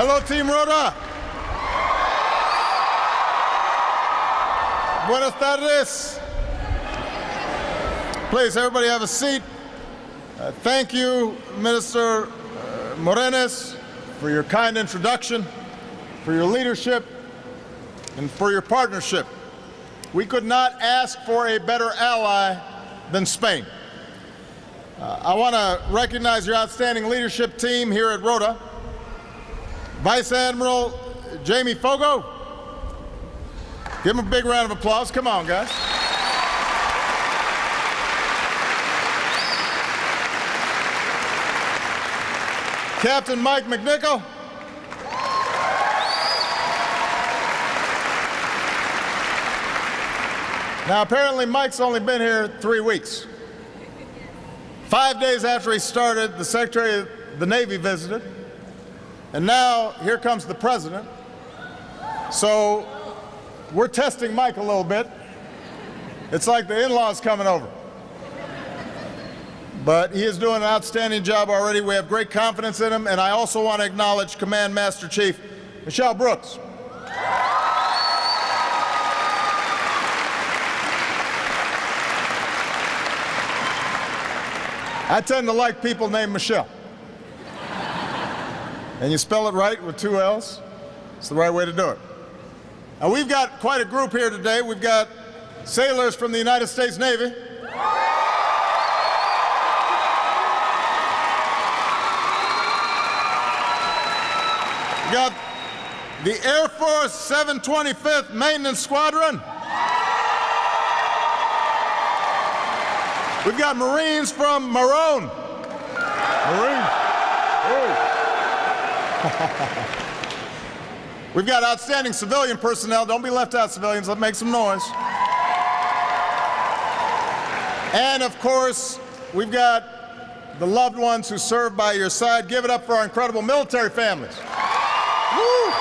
Hello, Team Rhoda. Buenas tardes. Please, everybody have a seat. Thank you, Minister Morenes, for your kind introduction, for your leadership, and for your partnership. We could not ask for a better ally than Spain. I want to recognize your outstanding leadership team here at Rhoda. Vice Admiral Jamie Fogo. Give him a big round of applause. Come on, guys. Captain Mike McNichol. Now, apparently, Mike's only been here 3 weeks. 5 days after he started, the Secretary of the Navy visited. And now, here comes the President. So, we're testing Mike a little bit. It's like the in-laws coming over. But he is doing an outstanding job already. We have great confidence in him. And I also want to acknowledge Command Master Chief Michelle Brooks. I tend to like people named Michelle. And you spell it right with 2 L's. It's the right way to do it. Now, we've got quite a group here today. We've got sailors from the United States Navy. We got the Air Force 725th Maintenance Squadron. We've got Marines from Maroon. Marines. We've got outstanding civilian personnel. Don't be left out, civilians. Let's make some noise. And, of course, we've got the loved ones who serve by your side. Give it up for our incredible military families. Woo!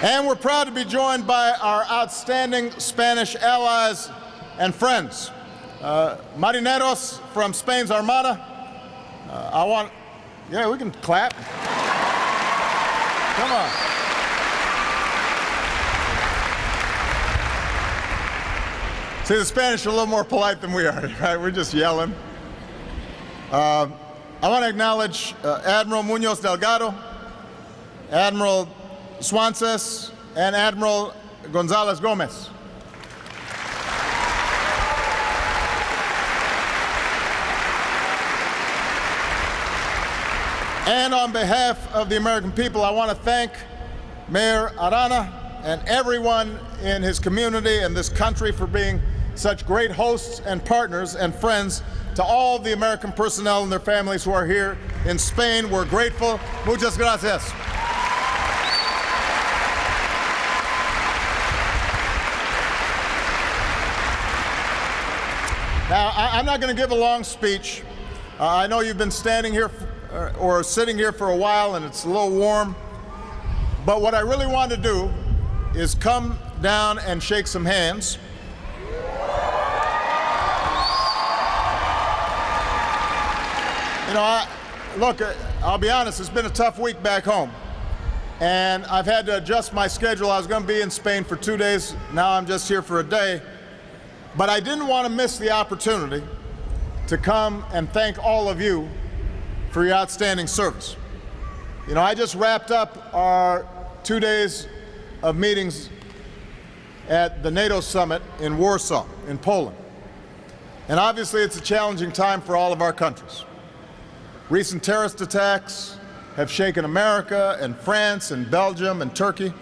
And we're proud to be joined by our outstanding Spanish allies and friends. Marineros from Spain's Armada. Yeah, we can clap. Come on. See, the Spanish are a little more polite than we are, right? We're just yelling. I want to acknowledge Admiral Munoz Delgado, Admiral Swances, and Admiral Gonzalez Gomez. And on behalf of the American people, I want to thank Mayor Arana and everyone in his community and this country for being such great hosts and partners and friends to all of the American personnel and their families who are here in Spain. We're grateful. Muchas gracias. Now, I'm not going to give a long speech. I know you've been standing here or sitting here for a while and it's a little warm. But what I really want to do is come down and shake some hands. You know, look, I'll be honest, it's been a tough week back home. And I've had to adjust my schedule. I was going to be in Spain for 2 days. Now I'm just here for a day. But I didn't want to miss the opportunity to come and thank all of you for your outstanding service. You know, I just wrapped up our 2 days of meetings at the NATO summit in Warsaw, in Poland. And obviously it's a challenging time for all of our countries. Recent terrorist attacks have shaken America and France and Belgium and Turkey.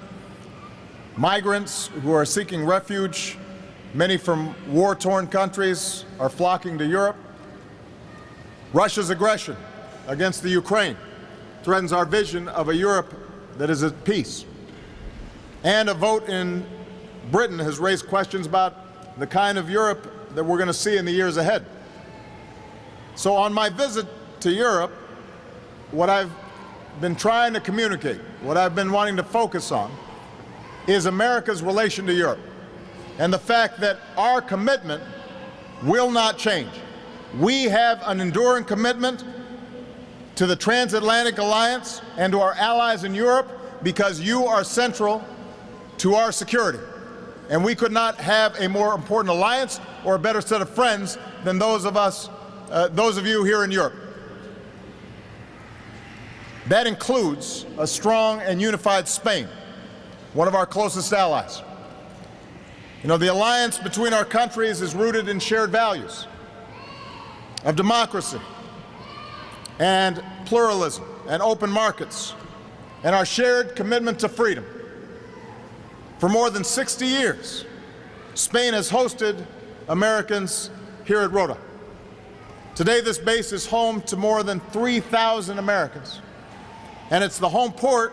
Migrants who are seeking refuge, many from war-torn countries, are flocking to Europe. Russia's aggression against the Ukraine threatens our vision of a Europe that is at peace. And a vote in Britain has raised questions about the kind of Europe that we're going to see in the years ahead. So on my visit to Europe, what I've been trying to communicate, what I've been wanting to focus on, is America's relation to Europe and the fact that our commitment will not change. We have an enduring commitment to the transatlantic alliance and to our allies in Europe because you are central to our security. And we could not have a more important alliance or a better set of friends than those of you here in Europe. That includes a strong and unified Spain, one of our closest allies. You know, the alliance between our countries is rooted in shared values of democracy and pluralism and open markets and our shared commitment to freedom. For more than 60 years, Spain has hosted Americans here at Rota. Today, this base is home to more than 3,000 Americans, and it's the home port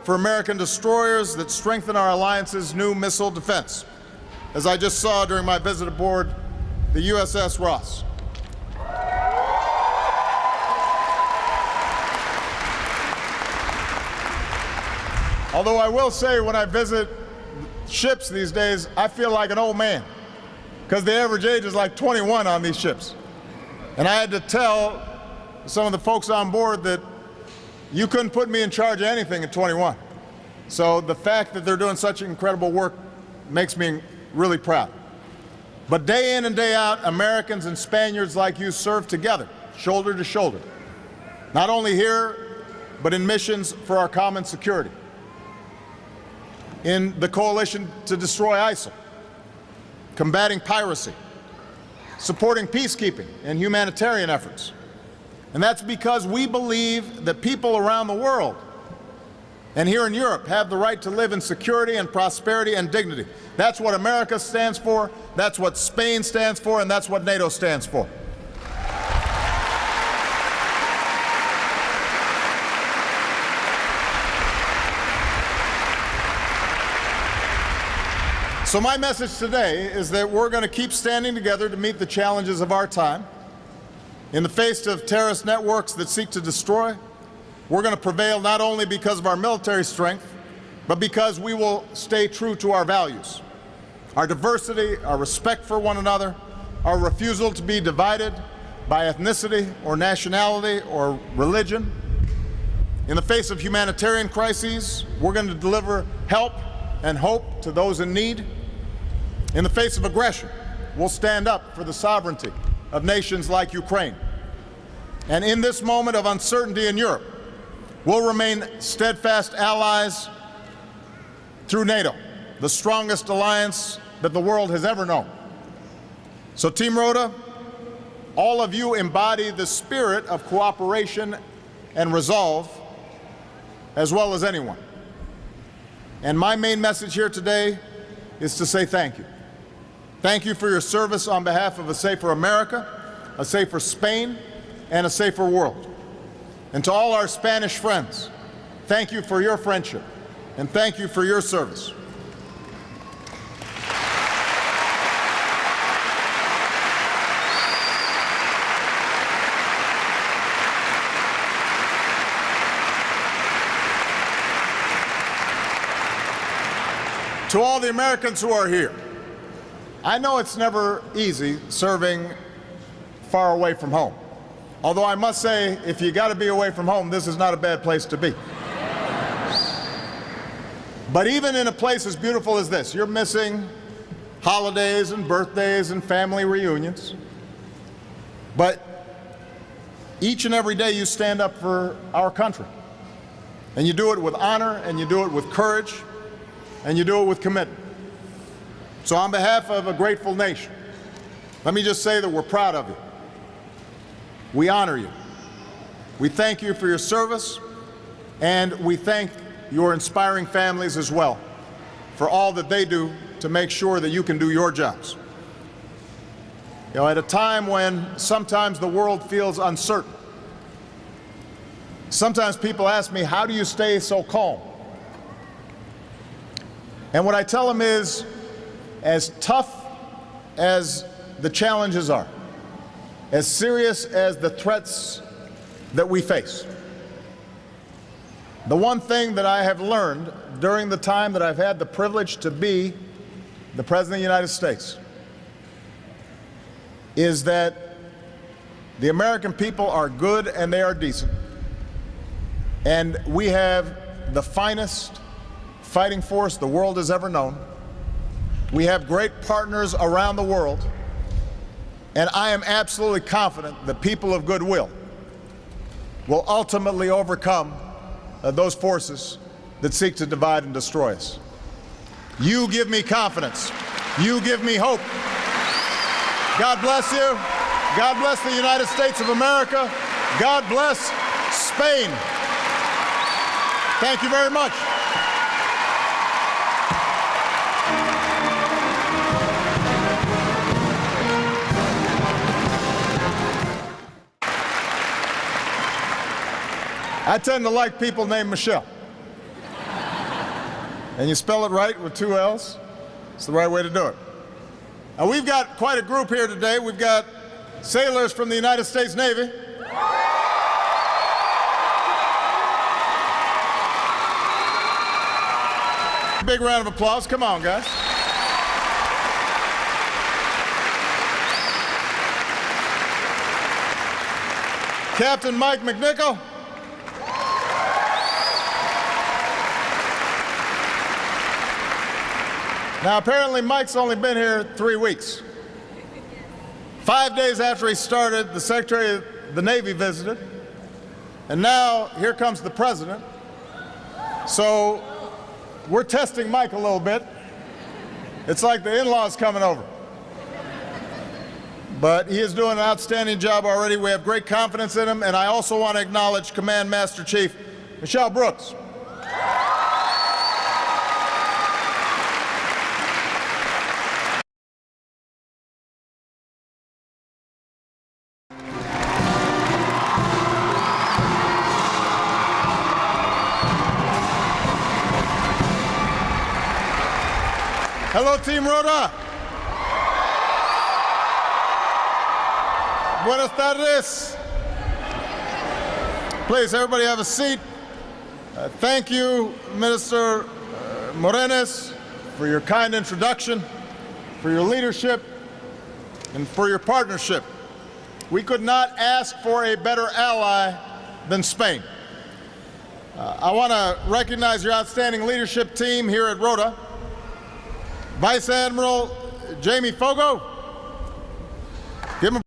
for American destroyers that strengthen our alliance's new missile defense, as I just saw during my visit aboard the USS Ross. Although I will say, when I visit ships these days, I feel like an old man, because the average age is like 21 on these ships. And I had to tell some of the folks on board that you couldn't put me in charge of anything at 21. So the fact that they're doing such incredible work makes me really proud. But day in and day out, Americans and Spaniards like you serve together, shoulder to shoulder, not only here, but in missions for our common security, in the coalition to destroy ISIL, combating piracy, supporting peacekeeping and humanitarian efforts. And that's because we believe that people around the world and here in Europe have the right to live in security and prosperity and dignity. That's what America stands for, that's what Spain stands for, and that's what NATO stands for. So my message today is that we're going to keep standing together to meet the challenges of our time. In the face of terrorist networks that seek to destroy, we're going to prevail not only because of our military strength, but because we will stay true to our values. Our diversity, our respect for one another, our refusal to be divided by ethnicity or nationality or religion. In the face of humanitarian crises, we're going to deliver help and hope to those in need. In the face of aggression, we'll stand up for the sovereignty of nations like Ukraine. And in this moment of uncertainty in Europe, we'll remain steadfast allies through NATO, the strongest alliance that the world has ever known. So Team Rota, all of you embody the spirit of cooperation and resolve as well as anyone. And my main message here today is to say thank you. Thank you for your service on behalf of a safer America, a safer Spain, and a safer world. And to all our Spanish friends, thank you for your friendship, and thank you for your service. To all the Americans who are here, I know it's never easy serving far away from home. Although I must say, if you got to be away from home, this is not a bad place to be. But even in a place as beautiful as this, you're missing holidays and birthdays and family reunions. But each and every day you stand up for our country. And you do it with honor, and you do it with courage, and you do it with commitment. So on behalf of a grateful nation, let me just say that we're proud of you. We honor you. We thank you for your service, and we thank your inspiring families as well for all that they do to make sure that you can do your jobs. You know, at a time when sometimes the world feels uncertain, sometimes people ask me, how do you stay so calm? And what I tell them is, as tough as the challenges are, as serious as the threats that we face, the one thing that I have learned during the time that I've had the privilege to be the President of the United States is that The American people are good and they are decent. And we have the finest fighting force the world has ever known. We have great partners around the world. And I am absolutely confident the people of goodwill will ultimately overcome those forces that seek to divide and destroy us. You give me confidence. You give me hope. God bless you. God bless the United States of America. God bless Spain. Thank you very much. I tend to like people named Michelle. And you spell it right with 2 L's. It's the right way to do it. Now, we've got quite a group here today. We've got sailors from the United States Navy. Big round of applause. Come on, guys. Captain Mike McNichol. Now, apparently, Mike's only been here 3 weeks. 5 days after he started, the Secretary of the Navy visited. And now, here comes the President. So, we're testing Mike a little bit. It's like the in-laws coming over. But he is doing an outstanding job already. We have great confidence in him. And I also want to acknowledge Command Master Chief Michelle Brooks. Hello, Team Rhoda. Buenas tardes. Please, everybody have a seat. Thank you, Minister Morenes, for your kind introduction, for your leadership, and for your partnership. We could not ask for a better ally than Spain. I want to recognize your outstanding leadership team here at Rhoda. Vice Admiral Jamie Fogo,